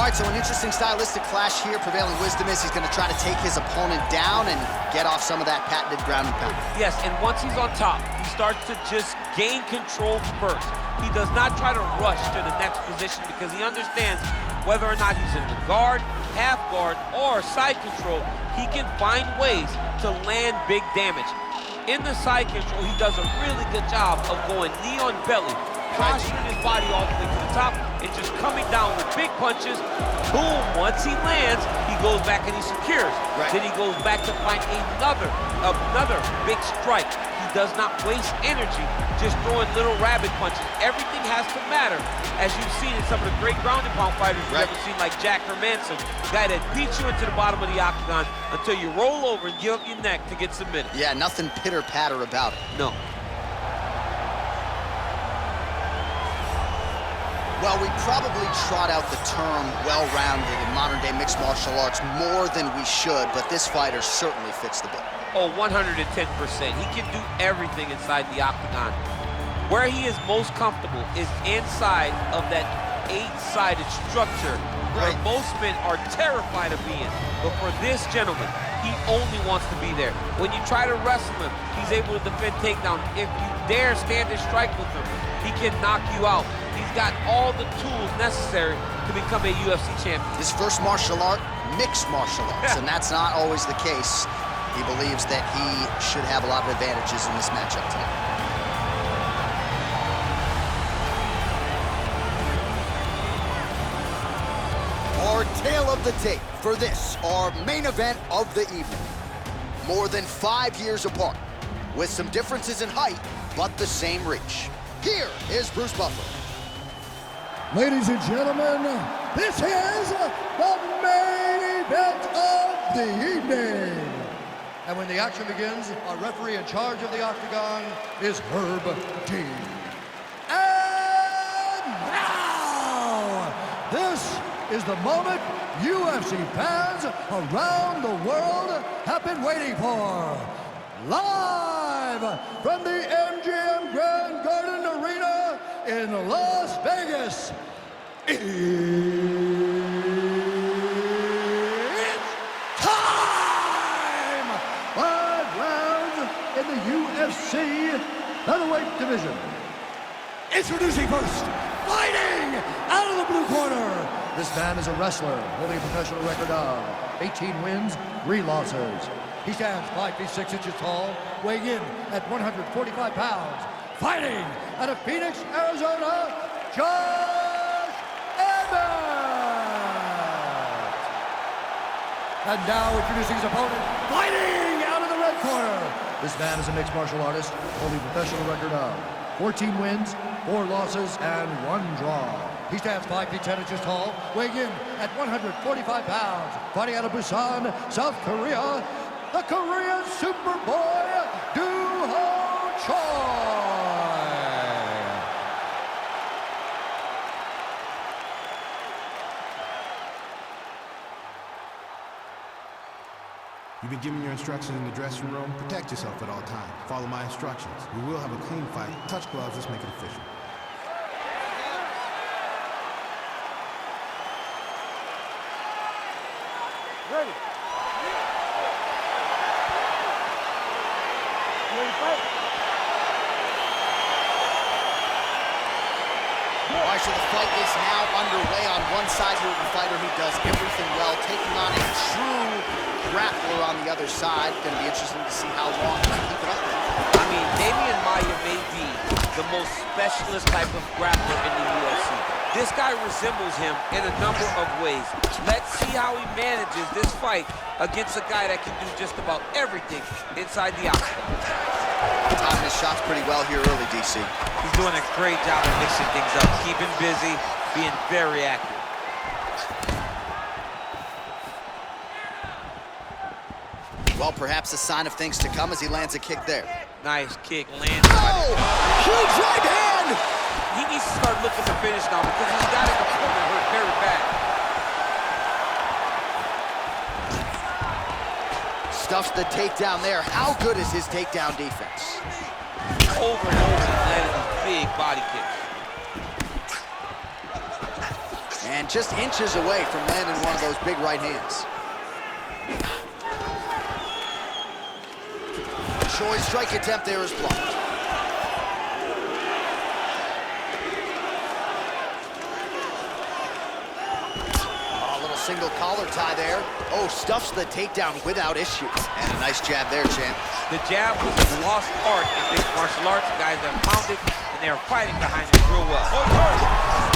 All right, so an interesting stylistic clash here. Prevailing wisdom is he's going to try to take his opponent down and get off some of that patented ground and pound. Yes, and once he's on top, he starts to just gain control first. He does not try to rush to the next position because he understands whether or not he's in the guard, half guard, or side control, he can find ways to land big damage. In the side control, he does a really good job of going knee on belly, posturing his body all the way to the top, and just coming down with big punches. Boom, once he lands, he goes back and he secures. Right. Then he goes back to find another big strike. He does not waste energy just throwing little rabbit punches. Everything has to matter, as you've seen in some of the great ground and pound fighters you've ever seen, like Jack Hermanson, guy that beats you into the bottom of the octagon until you roll over and give up your neck to get submitted. Yeah, nothing pitter-patter about it. No. Well, we probably trot out the term well-rounded in modern-day mixed martial arts more than we should, but this fighter certainly fits the bill. Oh, 110%. He can do everything inside the octagon. Where he is most comfortable is inside of that 8-sided structure where most men are terrified of being. But for this gentleman, he only wants to be there. When you try to wrestle him, he's able to defend takedown. If you dare stand and strike with him, he can knock you out. He's got all the tools necessary to become a UFC champion. His first martial art, mixed martial arts, and that's not always the case. He believes that he should have a lot of advantages in this matchup tonight. Our tale of the tape for this, our main event of the evening. More than 5 years apart, with some differences in height, but the same reach. Here is Bruce Buffer. Ladies and gentlemen, this is the main event of the evening. And when the action begins, our referee in charge of the octagon is Herb Dean. And now, this is the moment UFC fans around the world have been waiting for. Live from the MGM Grand Garden Arena in Las Vegas, it's time! 5 rounds in the UFC featherweight division. Introducing first, fighting out of the blue corner. This man is a wrestler holding a professional record of 18 wins, 3 losses. He stands 5 feet 6 inches tall, weighing in at 145 pounds. Fighting out of Phoenix, Arizona, Josh Emmett. And now introducing his opponent, fighting out of the red corner. This man is a mixed martial artist, holding a professional record of 14 wins, 4 losses, and 1 draw. He stands 5 feet 10 inches tall, weighing in at 145 pounds. Fighting out of Busan, South Korea, the Korean Superboy, Doo-Ho Choi. You've been given your instructions in the dressing room. Protect yourself at all times. Follow my instructions. We will have a clean fight. Touch gloves, let's make it official. Ready. Ready to fight? All right, so the fight is now underway. On one side here, the fighter who does everything well, taking on a true grappler on the other side. Going to be interesting to see how long he can keep it up. I mean, Damian Maia may be the most specialist type of grappler in the UFC. This guy resembles him in a number of ways. Let's see how he manages this fight against a guy that can do just about everything inside the octagon. Timing his shots pretty well here early, DC. He's doing a great job of mixing things up, keeping busy, being very accurate. Well, perhaps a sign of things to come as he lands a kick there. Nice kick, lands. Oh! Huge right hand! He needs to start looking to finish now because he's got his opponent hurt very bad. Stuffs the takedown there. How good is his takedown defense? Over and over, he's landing these big body kicks. And just inches away from landing one of those big right hands. Choi's strike attempt there is blocked. Oh, a little single collar tie there. Oh, stuffs the takedown without issue. And a nice jab there, champ. The jab was a lost art in mixed martial arts. The guys have found it, and they're fighting behind it real well. Oh, he hurt.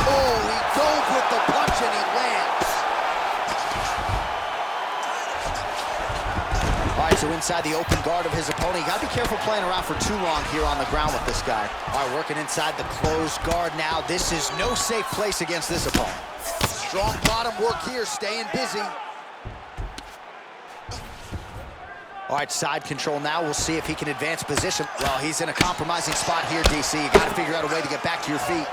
Oh, he goes with the punch and he lands. All right, so inside the open guard of his opponent. You gotta be careful playing around for too long here on the ground with this guy. All right, working inside the closed guard now. This is no safe place against this opponent. Strong bottom work here, staying busy. All right, side control now. We'll see if he can advance position. Well, he's in a compromising spot here, DC. You gotta figure out a way to get back to your feet.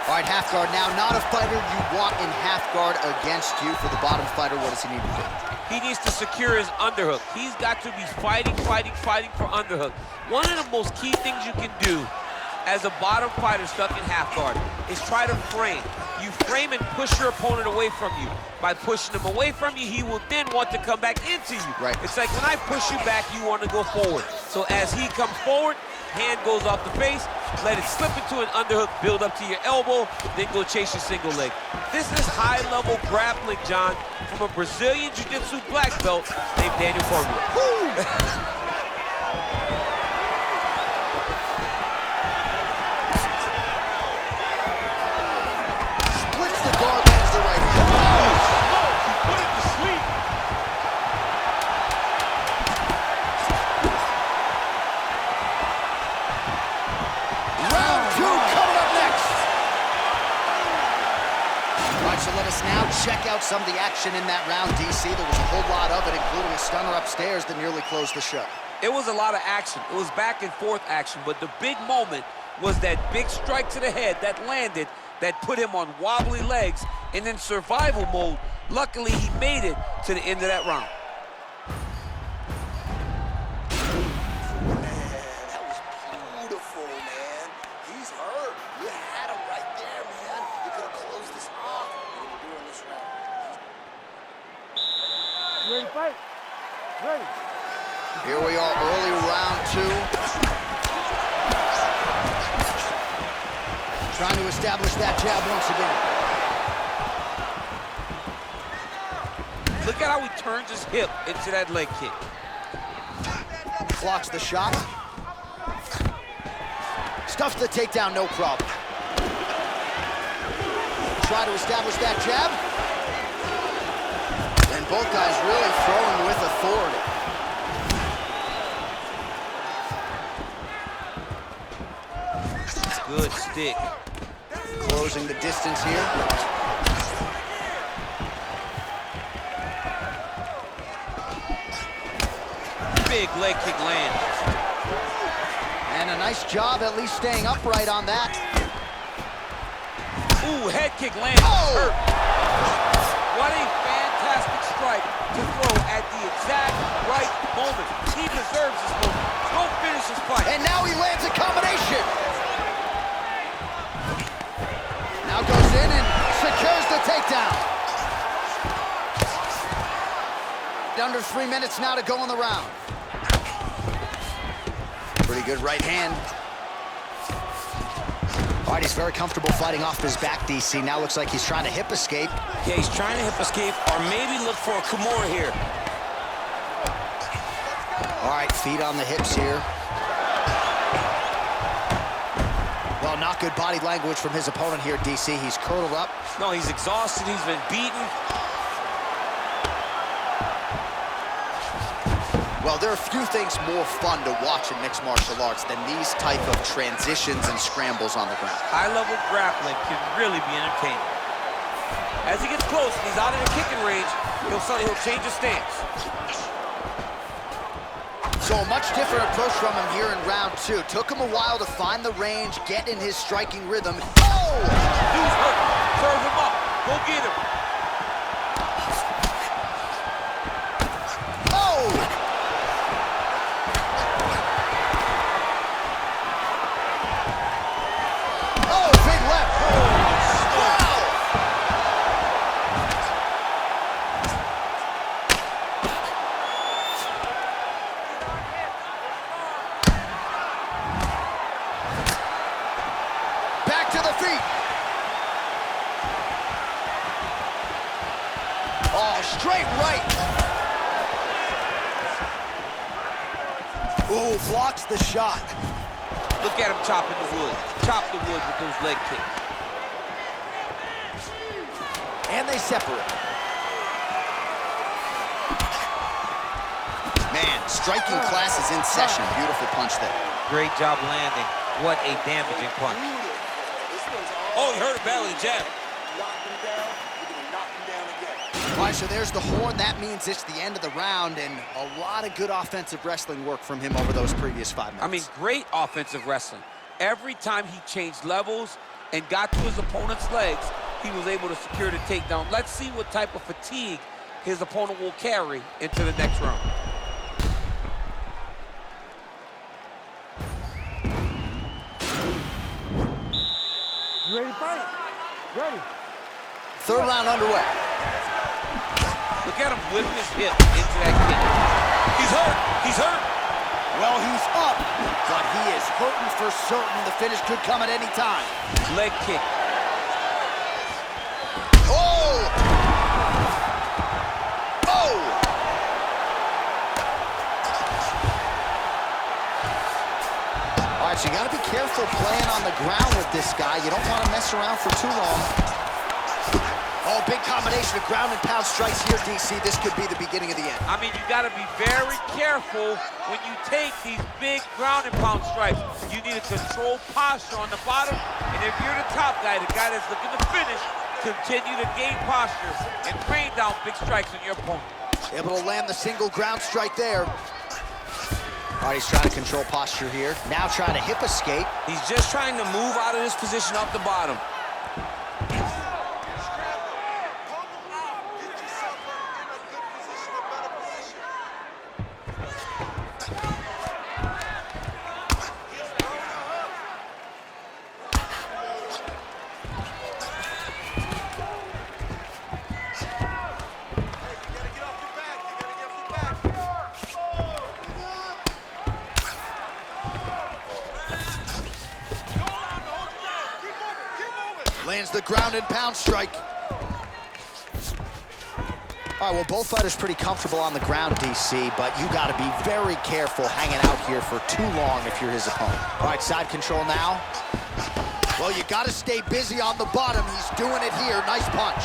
All right, half guard now. Not a fighter you want in half guard against you. For the bottom fighter, what does he need to do? He needs to secure his underhook. He's got to be fighting for underhook. One of the most key things you can do as a bottom fighter stuck in half guard is try to frame. You frame and push your opponent away from you. By pushing him away from you, he will then want to come back into you. Right. It's like when I push you back, you want to go forward. So as he comes forward, hand goes off the face, let it slip into an underhook, build up to your elbow, then go chase your single leg. This is high-level grappling, John, from a Brazilian Jiu-Jitsu black belt named Daniel Cormier. Splits the guard, lands the right hand. Put it to sleep. Round two coming up next. All right, so let us now check out some of the action in that round, DC. There was a whole lot of it, including a stunner upstairs that nearly closed the show. It was a lot of action. It was back and forth action, but the big moment was that big strike to the head that landed, that put him on wobbly legs, and in survival mode, luckily he made it to the end of that round. That was beautiful, man. He's hurt. You had him right there, man. You could have closed this off. What are you doing this round? You ready to fight? Ready. Here we are, early round two. Trying to establish that jab once again. Look at how he turns his hip into that leg kick. Blocks the shot. Stuffs the takedown, no problem. Try to establish that jab. And both guys really throwing with authority. Good stick. Closing the distance here. Big leg kick land. And a nice job at least staying upright on that. Ooh, head kick lands. Oh! Hurt. What a fantastic strike to throw at the exact right moment. He deserves this moment. Go finish his fight. And now he lands a combination. Now goes in and secures the takedown. Under 3 minutes now to go in the round. Pretty good right hand. All right, he's very comfortable fighting off his back, DC. Now looks like he's trying to hip escape. Yeah, he's trying to hip escape or maybe look for a Kimura here. All right, feet on the hips here. Well, not good body language from his opponent here, DC. He's curled up. No, he's exhausted. He's been beaten. Well, there are few things more fun to watch in mixed martial arts than these type of transitions and scrambles on the ground. High-level grappling can really be entertaining. As he gets close and he's out of the kicking range, he'll change his stance. So a much different approach from him here in round two. Took him a while to find the range, get in his striking rhythm. Oh! Dude's hurt. Serve him up. Go get him. Oh! Oh, big left. straight right. Ooh, blocks the shot. Look at him chopping the wood. Chop the wood with those leg kicks. And they separate. Man, striking class is in session. Beautiful punch there. Great job landing. What a damaging punch. Oh, he hurt it badly, jab. Knock him down, you're gonna knock him down again. All right, so there's the horn. That means it's the end of the round, and a lot of good offensive wrestling work from him over those previous 5 minutes. I mean, great offensive wrestling. Every time he changed levels and got to his opponent's legs, he was able to secure the takedown. Let's see what type of fatigue his opponent will carry into the next round. You ready to fight? Ready. Third round underway. Look at him whip his hip into that kick. He's hurt. He's hurt. Well, he's up, but he is hurting for certain. The finish could come at any time. Leg kick. Oh! Oh! All right, so you got to be careful playing on the ground with this guy. You don't want to mess around for too long. Oh, big combination of ground and pound strikes here, DC. This could be the beginning of the end. I mean, you got to be very careful when you take these big ground and pound strikes. You need a controlled posture on the bottom, and if you're the top guy, the guy that's looking to finish, continue to gain posture and rain down big strikes on your opponent. Able to land the single ground strike there. All right, he's trying to control posture here. Now trying to hip escape. He's just trying to move out of this position off the bottom. Lands the ground and pound strike. All right, well, both fighters pretty comfortable on the ground, DC, but you got to be very careful hanging out here for too long if you're his opponent. All right, side control now. Well, you got to stay busy on the bottom. He's doing it here. Nice punch.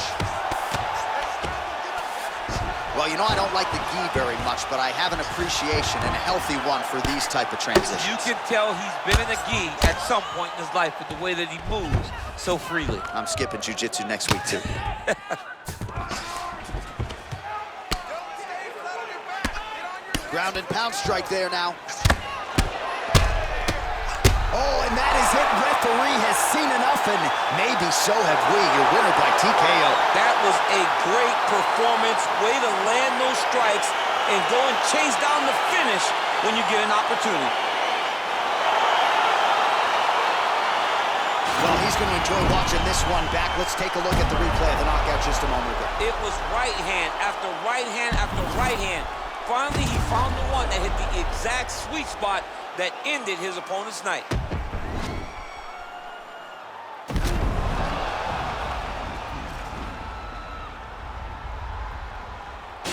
Well, you know I don't like the gi very much, but I have an appreciation and a healthy one for these type of transitions. You can tell he's been in a gi at some point in his life with the way that he moves so freely. I'm skipping jiu-jitsu next week, too. Ground and pound strike there now. Oh, and that is it. Referee has seen enough, and maybe so have we. Your winner by TKO. That was a great performance. Way to land those strikes and go and chase down the finish when you get an opportunity. Well, he's going to enjoy watching this one back. Let's take a look at the replay of the knockout just a moment ago. It was right hand after right hand after right hand. Finally, he found the one that hit the exact sweet spot that ended his opponent's night.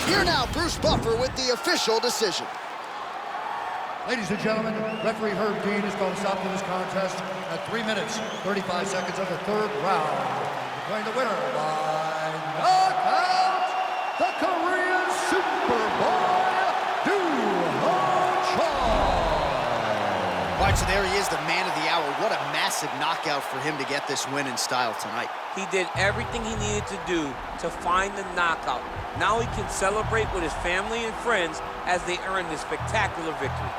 Here now, Bruce Buffer with the official decision. Ladies and gentlemen, referee Herb Dean has called a stop to this contest at 3 minutes, 35 seconds of the third round. Declaring the winner by knockout, the Korean Superboy, All right, so there he is, the man of the hour. What a massive knockout for him to get this win in style tonight. He did everything he needed to do to find the knockout. Now he can celebrate with his family and friends as they earn this spectacular victory.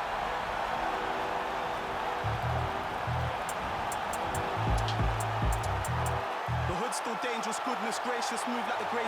The hood's still dangerous, goodness gracious, move like the grace.